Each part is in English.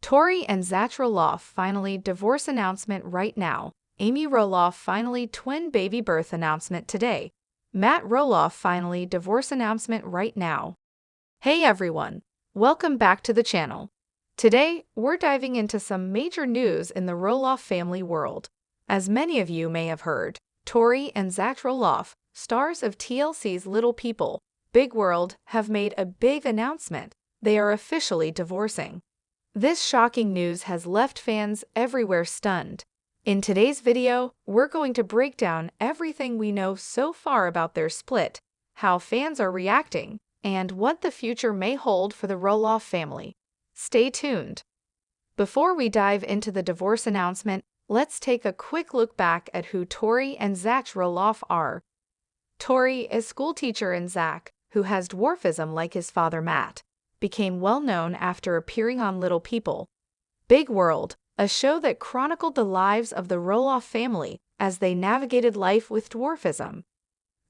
Tori and Zach Roloff finally divorce announcement right now. Amy Roloff finally twin baby birth announcement today. Matt Roloff finally divorce announcement right now. Hey everyone, welcome back to the channel. Today, we're diving into some major news in the Roloff family world. As many of you may have heard, Tori and Zach Roloff, stars of TLC's Little People, Big World, have made a big announcement. They are officially divorcing. This shocking news has left fans everywhere stunned. In today's video, we're going to break down everything we know so far about their split, how fans are reacting, and what the future may hold for the Roloff family. Stay tuned. Before we dive into the divorce announcement, let's take a quick look back at who Tori and Zach Roloff are. Tori is schoolteacher, and Zach, who has dwarfism like his father Matt, became well known after appearing on Little People, Big World, a show that chronicled the lives of the Roloff family as they navigated life with dwarfism.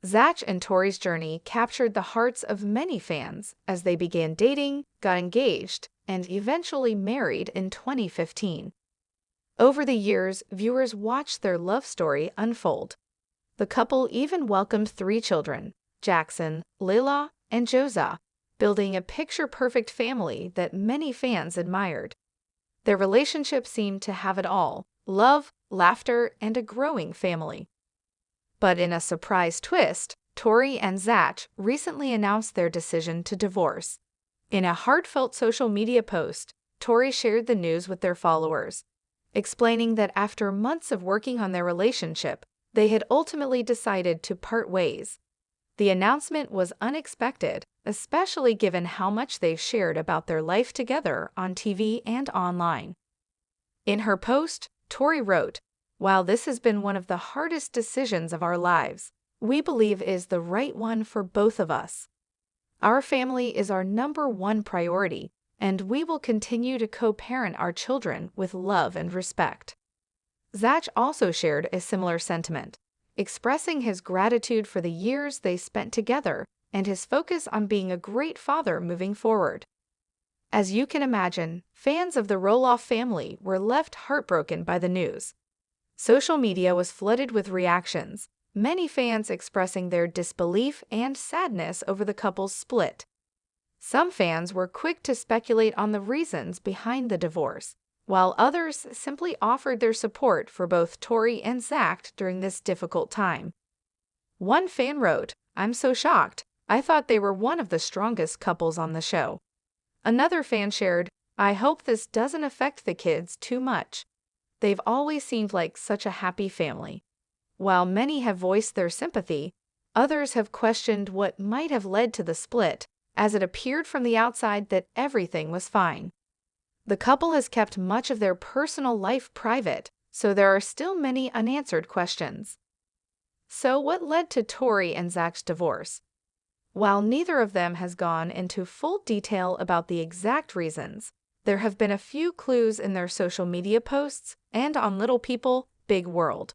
Zach and Tori's journey captured the hearts of many fans as they began dating, got engaged, and eventually married in 2015. Over the years, viewers watched their love story unfold. The couple even welcomed 3 children, Jackson, Layla, and Joza, building a picture-perfect family that many fans admired. Their relationship seemed to have it all: love, laughter, and a growing family. But in a surprise twist, Tori and Zach recently announced their decision to divorce. In a heartfelt social media post, Tori shared the news with their followers, explaining that after months of working on their relationship, they had ultimately decided to part ways. The announcement was unexpected, especially given how much they've shared about their life together on TV and online. In her post, Tori wrote, "While this has been one of the hardest decisions of our lives, we believe is the right one for both of us. Our family is our #1 priority, and we will continue to co-parent our children with love and respect." Zach also shared a similar sentiment, expressing his gratitude for the years they spent together and his focus on being a great father moving forward. As you can imagine, fans of the Roloff family were left heartbroken by the news. Social media was flooded with reactions, many fans expressing their disbelief and sadness over the couple's split. Some fans were quick to speculate on the reasons behind the divorce, while others simply offered their support for both Tori and Zach during this difficult time. One fan wrote, "I'm so shocked. I thought they were one of the strongest couples on the show." Another fan shared, "I hope this doesn't affect the kids too much. They've always seemed like such a happy family." While many have voiced their sympathy, others have questioned what might have led to the split, as it appeared from the outside that everything was fine. The couple has kept much of their personal life private, so there are still many unanswered questions. So what led to Tori and Zach's divorce? While neither of them has gone into full detail about the exact reasons, there have been a few clues in their social media posts and on Little People, Big World.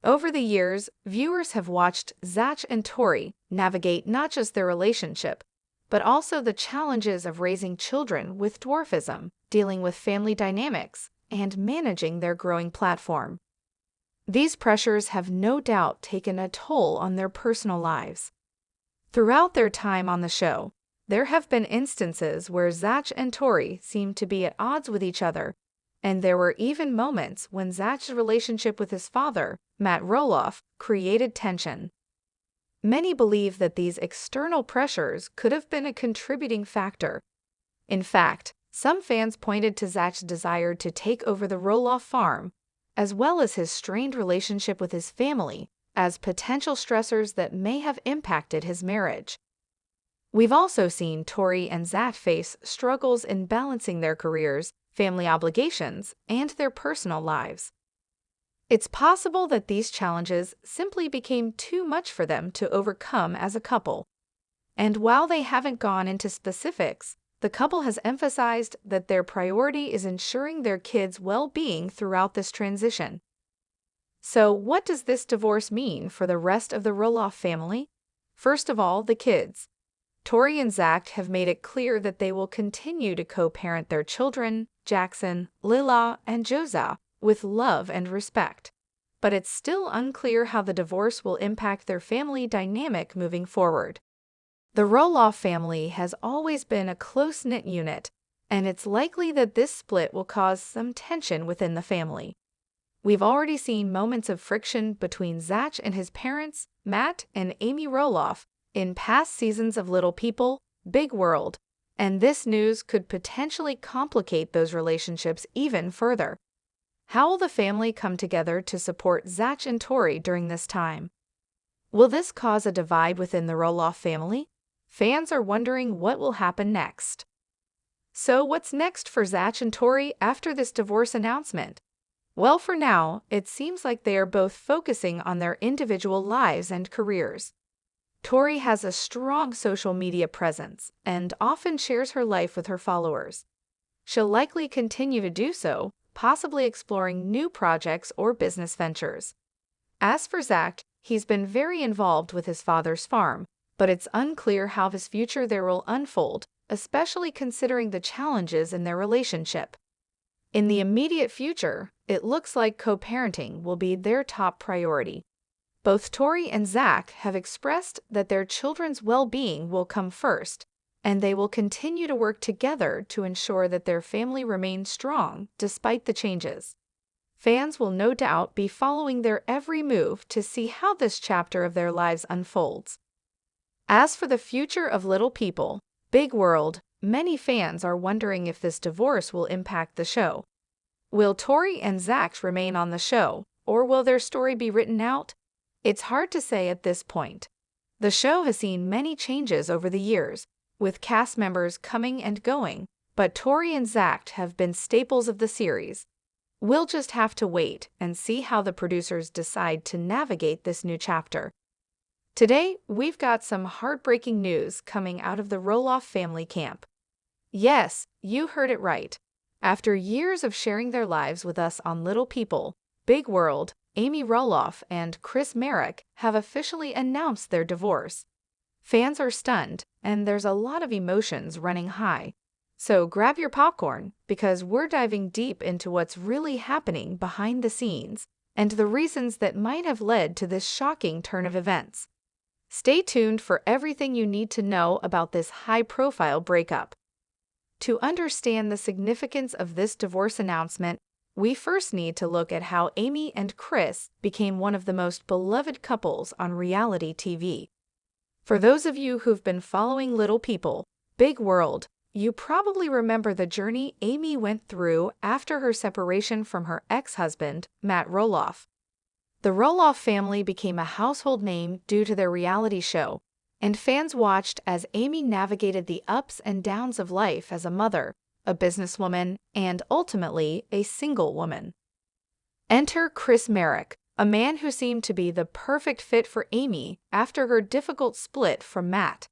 Over the years, viewers have watched Zach and Tori navigate not just their relationship, but also the challenges of raising children with dwarfism, dealing with family dynamics, and managing their growing platform. These pressures have no doubt taken a toll on their personal lives. Throughout their time on the show, there have been instances where Zach and Tori seemed to be at odds with each other, and there were even moments when Zach's relationship with his father, Matt Roloff, created tension. Many believe that these external pressures could have been a contributing factor. In fact, some fans pointed to Zach's desire to take over the Roloff farm, as well as his strained relationship with his family, as potential stressors that may have impacted his marriage. We've also seen Tori and Zach face struggles in balancing their careers, family obligations, and their personal lives. It's possible that these challenges simply became too much for them to overcome as a couple. And while they haven't gone into specifics, the couple has emphasized that their priority is ensuring their kids' well-being throughout this transition. So, what does this divorce mean for the rest of the Roloff family? First of all, the kids. Tori and Zach have made it clear that they will continue to co-parent their children, Jackson, Lila, and Joza, with love and respect. But it's still unclear how the divorce will impact their family dynamic moving forward. The Roloff family has always been a close-knit unit, and it's likely that this split will cause some tension within the family. We've already seen moments of friction between Zach and his parents, Matt and Amy Roloff, in past seasons of Little People, Big World, and this news could potentially complicate those relationships even further. How will the family come together to support Zach and Tori during this time? Will this cause a divide within the Roloff family? Fans are wondering what will happen next. So what's next for Zach and Tori after this divorce announcement? Well, for now, it seems like they are both focusing on their individual lives and careers. Tori has a strong social media presence and often shares her life with her followers. She'll likely continue to do so, possibly exploring new projects or business ventures. As for Zach, he's been very involved with his father's farm, but it's unclear how his future there will unfold, especially considering the challenges in their relationship. In the immediate future, it looks like co-parenting will be their top priority. Both Tori and Zach have expressed that their children's well-being will come first, and they will continue to work together to ensure that their family remains strong despite the changes. Fans will no doubt be following their every move to see how this chapter of their lives unfolds. As for the future of Little People, Big World, many fans are wondering if this divorce will impact the show. Will Tori and Zach remain on the show, or will their story be written out? It's hard to say at this point. The show has seen many changes over the years, with cast members coming and going, but Tori and Zach have been staples of the series. We'll just have to wait and see how the producers decide to navigate this new chapter. Today, we've got some heartbreaking news coming out of the Roloff family camp. Yes, you heard it right. After years of sharing their lives with us on Little People, Big World, Amy Roloff and Chris Marek have officially announced their divorce. Fans are stunned, and there's a lot of emotions running high. So grab your popcorn, because we're diving deep into what's really happening behind the scenes, and the reasons that might have led to this shocking turn of events. Stay tuned for everything you need to know about this high-profile breakup. To understand the significance of this divorce announcement, we first need to look at how Amy and Chris became one of the most beloved couples on reality TV. For those of you who've been following Little People, Big World, you probably remember the journey Amy went through after her separation from her ex-husband, Matt Roloff. The Roloff family became a household name due to their reality show, and fans watched as Amy navigated the ups and downs of life as a mother, a businesswoman, and ultimately a single woman. Enter Chris Marek, a man who seemed to be the perfect fit for Amy after her difficult split from Matt.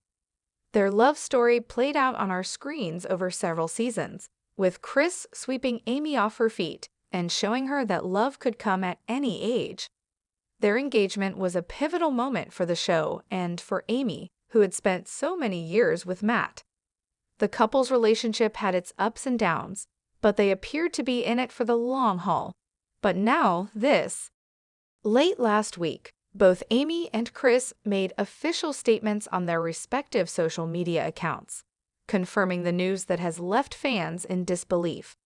Their love story played out on our screens over several seasons, with Chris sweeping Amy off her feet and showing her that love could come at any age. Their engagement was a pivotal moment for the show and for Amy, who had spent so many years with Matt. The couple's relationship had its ups and downs, but they appeared to be in it for the long haul. But now this. Late last week, both Amy and Chris made official statements on their respective social media accounts, confirming the news that has left fans in disbelief.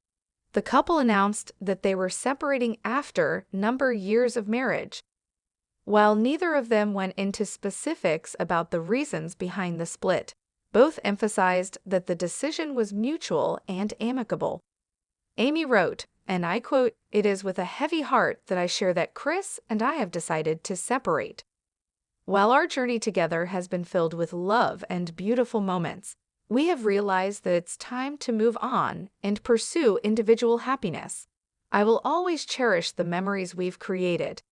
The couple announced that they were separating after years of marriage. While neither of them went into specifics about the reasons behind the split, both emphasized that the decision was mutual and amicable. Amy wrote, and I quote, "It is with a heavy heart that I share that Chris and I have decided to separate. While our journey together has been filled with love and beautiful moments, we have realized that it's time to move on and pursue individual happiness. I will always cherish the memories we've created."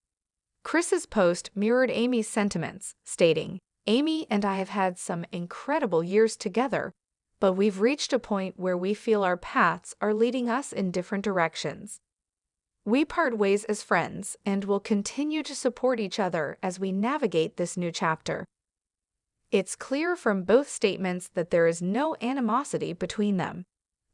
Chris's post mirrored Amy's sentiments, stating, "Amy and I have had some incredible years together, but we've reached a point where we feel our paths are leading us in different directions. We part ways as friends and will continue to support each other as we navigate this new chapter." It's clear from both statements that there is no animosity between them.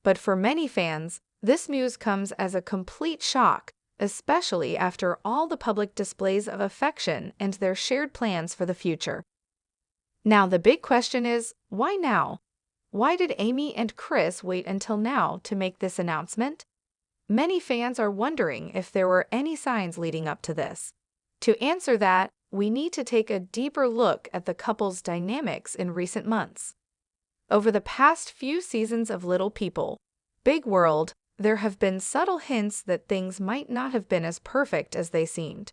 But for many fans, this news comes as a complete shock, especially after all the public displays of affection and their shared plans for the future. Now, the big question is, why now? Why did Amy and Chris wait until now to make this announcement? Many fans are wondering if there were any signs leading up to this. To answer that, we need to take a deeper look at the couple's dynamics in recent months. Over the past few seasons of Little People, Big World, there have been subtle hints that things might not have been as perfect as they seemed.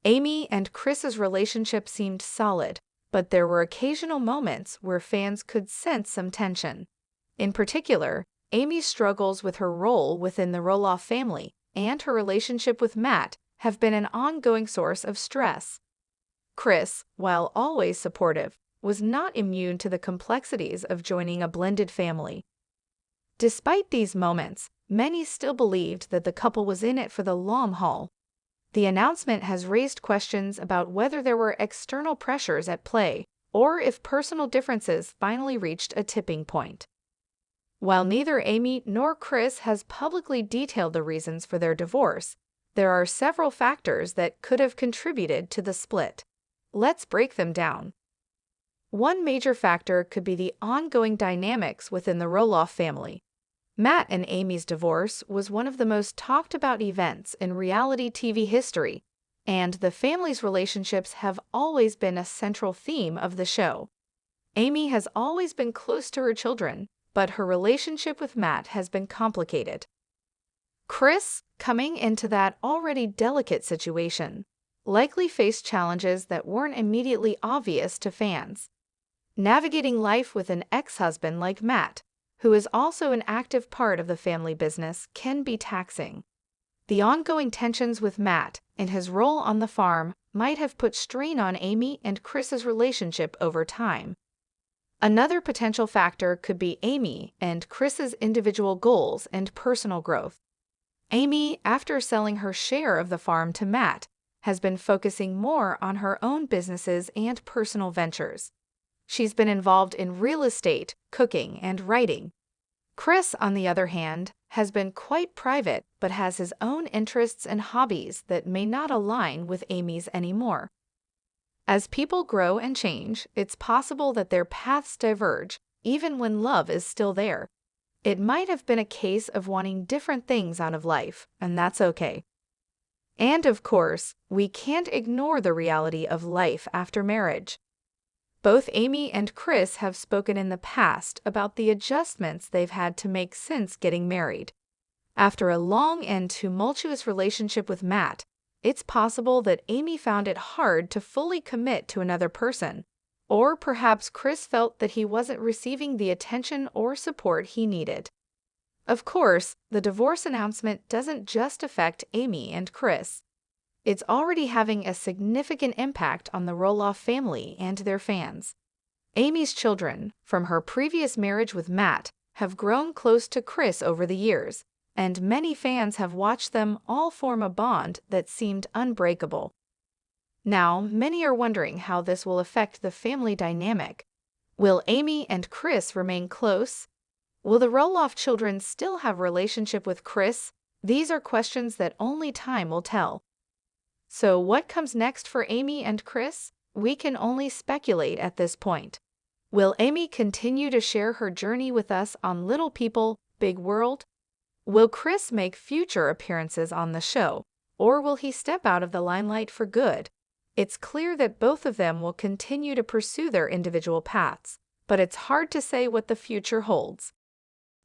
Amy and Chris's relationship seemed solid, but there were occasional moments where fans could sense some tension. In particular, Amy's struggles with her role within the Roloff family and her relationship with Matt have been an ongoing source of stress. Chris, while always supportive, was not immune to the complexities of joining a blended family. Despite these moments, many still believed that the couple was in it for the long haul. The announcement has raised questions about whether there were external pressures at play or if personal differences finally reached a tipping point. While neither Amy nor Chris has publicly detailed the reasons for their divorce, there are several factors that could have contributed to the split. Let's break them down. One major factor could be the ongoing dynamics within the Roloff family. Matt and Amy's divorce was one of the most talked about events in reality TV history, and the family's relationships have always been a central theme of the show. Amy has always been close to her children, but her relationship with Matt has been complicated. Chris, coming into that already delicate situation, likely faced challenges that weren't immediately obvious to fans. Navigating life with an ex-husband like Matt, who is also an active part of the family business, can be taxing. The ongoing tensions with Matt and his role on the farm might have put strain on Amy and Chris's relationship over time. Another potential factor could be Amy and Chris's individual goals and personal growth. Amy, after selling her share of the farm to Matt, has been focusing more on her own businesses and personal ventures. She's been involved in real estate, cooking, and writing. Chris, on the other hand, has been quite private but has his own interests and hobbies that may not align with Amy's anymore. As people grow and change, it's possible that their paths diverge, even when love is still there. It might have been a case of wanting different things out of life, and that's okay. And of course, we can't ignore the reality of life after marriage. Both Amy and Chris have spoken in the past about the adjustments they've had to make since getting married. After a long and tumultuous relationship with Matt, it's possible that Amy found it hard to fully commit to another person, or perhaps Chris felt that he wasn't receiving the attention or support he needed. Of course, the divorce announcement doesn't just affect Amy and Chris. It's already having a significant impact on the Roloff family and their fans. Amy's children, from her previous marriage with Matt, have grown close to Chris over the years, and many fans have watched them all form a bond that seemed unbreakable. Now, many are wondering how this will affect the family dynamic. Will Amy and Chris remain close? Will the Roloff children still have a relationship with Chris? These are questions that only time will tell. So what comes next for Amy and Chris? We can only speculate at this point. Will Amy continue to share her journey with us on Little People, Big World? Will Chris make future appearances on the show, or will he step out of the limelight for good? It's clear that both of them will continue to pursue their individual paths, but it's hard to say what the future holds.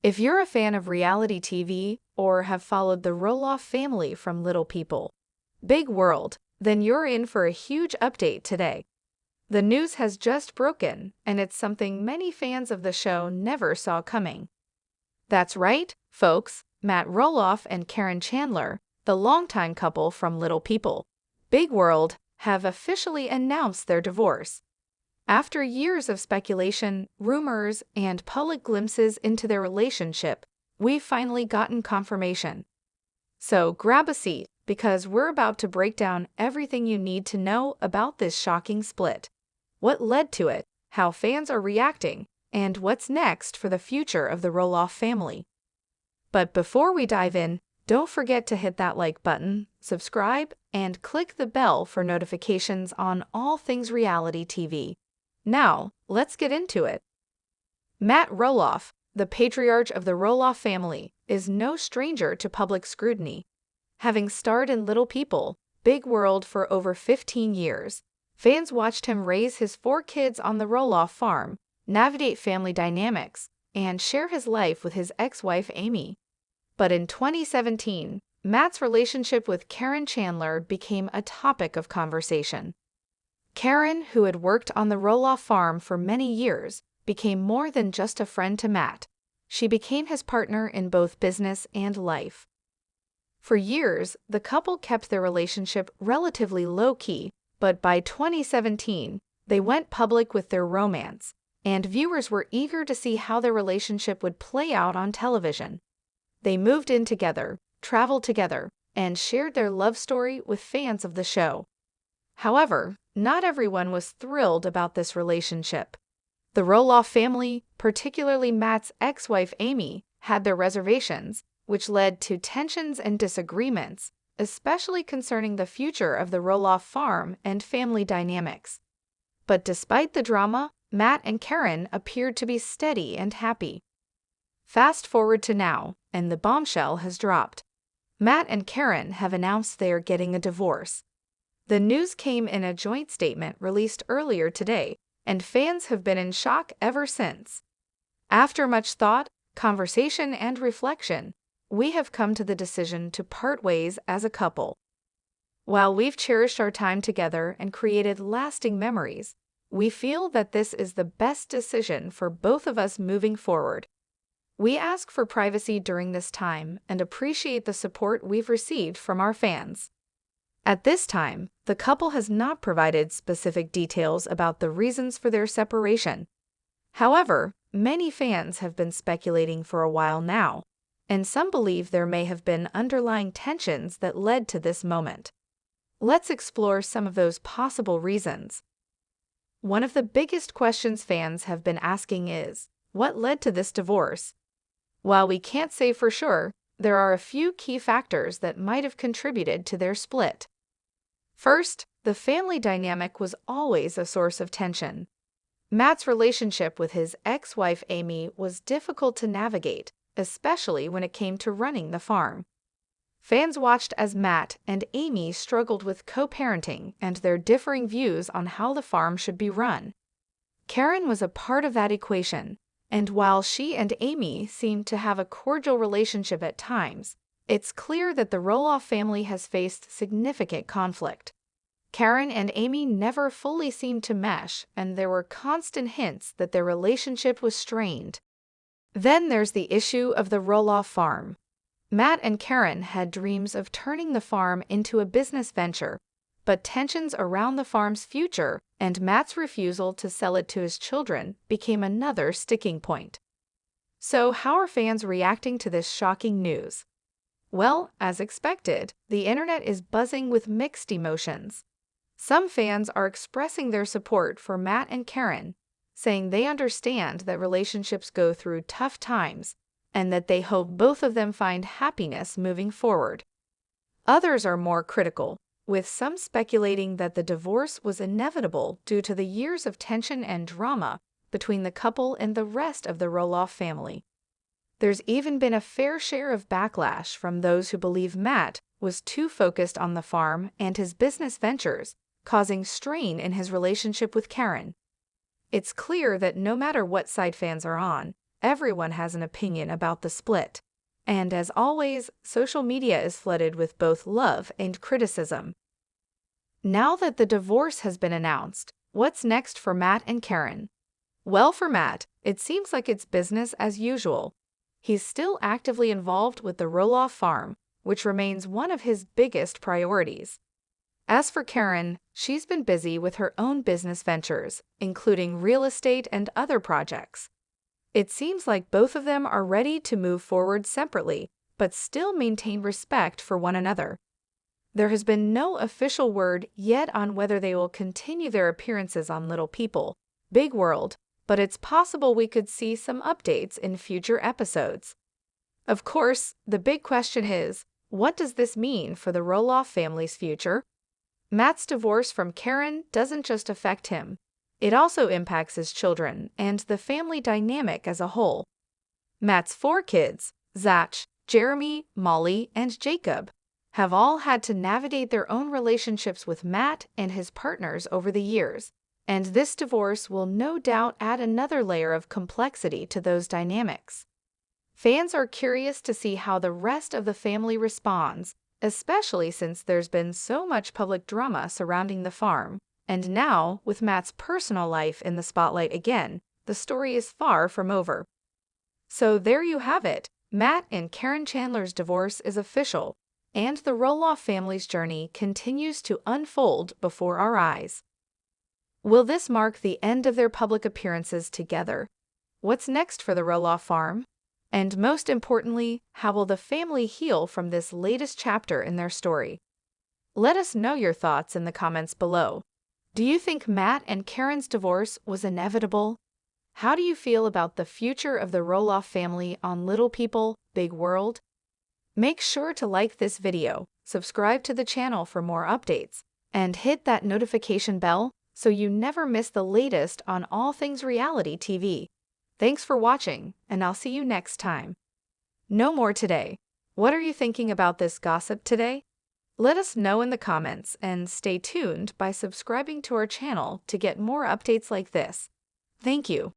If you're a fan of reality TV or have followed the Roloff family from Little People, Big World, then you're in for a huge update today. The news has just broken, and it's something many fans of the show never saw coming. That's right, folks, Matt Roloff and Karen Chandler, the longtime couple from Little People, Big World, have officially announced their divorce. After years of speculation, rumors, and public glimpses into their relationship, we've finally gotten confirmation. So grab a seat, because we're about to break down everything you need to know about this shocking split. What led to it? how fans are reacting, and what's next for the future of the Roloff family. But before we dive in, don't forget to hit that like button, subscribe, and click the bell for notifications on all things reality TV. Now, let's get into it. Matt Roloff, the patriarch of the Roloff family, is no stranger to public scrutiny. Having starred in Little People, Big World for over 15 years, fans watched him raise his 4 kids on the Roloff farm, navigate family dynamics, and share his life with his ex-wife Amy. But in 2017, Matt's relationship with Karen Chandler became a topic of conversation. Karen, who had worked on the Roloff farm for many years, became more than just a friend to Matt. She became his partner in both business and life. For years, the couple kept their relationship relatively low-key, but by 2017, they went public with their romance, and viewers were eager to see how their relationship would play out on television. They moved in together, traveled together, and shared their love story with fans of the show. However, not everyone was thrilled about this relationship. The Roloff family, particularly Matt's ex-wife Amy, had their reservations, which led to tensions and disagreements, especially concerning the future of the Roloff farm and family dynamics. But despite the drama, Matt and Karen appeared to be steady and happy. Fast forward to now, and the bombshell has dropped. Matt and Karen have announced they are getting a divorce. The news came in a joint statement released earlier today, and fans have been in shock ever since. After much thought, conversation, and reflection, we have come to the decision to part ways as a couple. While we've cherished our time together and created lasting memories, we feel that this is the best decision for both of us moving forward. We ask for privacy during this time and appreciate the support we've received from our fans. At this time, the couple has not provided specific details about the reasons for their separation. However, many fans have been speculating for a while now, and some believe there may have been underlying tensions that led to this moment. Let's explore some of those possible reasons. One of the biggest questions fans have been asking is, what led to this divorce? While we can't say for sure, there are a few key factors that might have contributed to their split. First, the family dynamic was always a source of tension. Matt's relationship with his ex-wife Amy was difficult to navigate, especially when it came to running the farm. Fans watched as Matt and Amy struggled with co-parenting and their differing views on how the farm should be run. Karen was a part of that equation, and while she and Amy seemed to have a cordial relationship at times, it's clear that the Roloff family has faced significant conflict. Karen and Amy never fully seemed to mesh, and there were constant hints that their relationship was strained. Then there's the issue of the Roloff farm. Matt and Karen had dreams of turning the farm into a business venture, but tensions around the farm's future and Matt's refusal to sell it to his children became another sticking point. So how are fans reacting to this shocking news? Well, as expected, the internet is buzzing with mixed emotions. Some fans are expressing their support for Matt and Karen, saying they understand that relationships go through tough times and that they hope both of them find happiness moving forward. Others are more critical, with some speculating that the divorce was inevitable due to the years of tension and drama between the couple and the rest of the Roloff family. There's even been a fair share of backlash from those who believe Matt was too focused on the farm and his business ventures, causing strain in his relationship with Karen. It's clear that no matter what side fans are on, everyone has an opinion about the split. And as always, social media is flooded with both love and criticism. Now that the divorce has been announced, what's next for Matt and Karen? Well, for Matt, it seems like it's business as usual. He's still actively involved with the Roloff farm, which remains one of his biggest priorities. As for Karen, she's been busy with her own business ventures, including real estate and other projects. It seems like both of them are ready to move forward separately, but still maintain respect for one another. There has been no official word yet on whether they will continue their appearances on Little People, big world, but it's possible we could see some updates in future episodes. Of course, the big question is, what does this mean for the Roloff family's future? Matt's divorce from Karen doesn't just affect him. It also impacts his children and the family dynamic as a whole. Matt's 4 kids, Zach, Jeremy, Molly, and Jacob, have all had to navigate their own relationships with Matt and his partners over the years, and this divorce will no doubt add another layer of complexity to those dynamics. Fans are curious to see how the rest of the family responds, especially since there's been so much public drama surrounding the farm, and now, with Matt's personal life in the spotlight again, the story is far from over. So there you have it, Matt and Karen Chandler's divorce is official, and the Roloff family's journey continues to unfold before our eyes. Will this mark the end of their public appearances together? What's next for the Roloff farm? And most importantly, how will the family heal from this latest chapter in their story? Let us know your thoughts in the comments below. Do you think Matt and Karen's divorce was inevitable? How do you feel about the future of the Roloff family on Little People, Big World? Make sure to like this video, subscribe to the channel for more updates, and hit that notification bell so you never miss the latest on all things reality TV. Thanks for watching, and I'll see you next time. No more today. What are you thinking about this gossip today? Let us know in the comments and stay tuned by subscribing to our channel to get more updates like this. Thank you.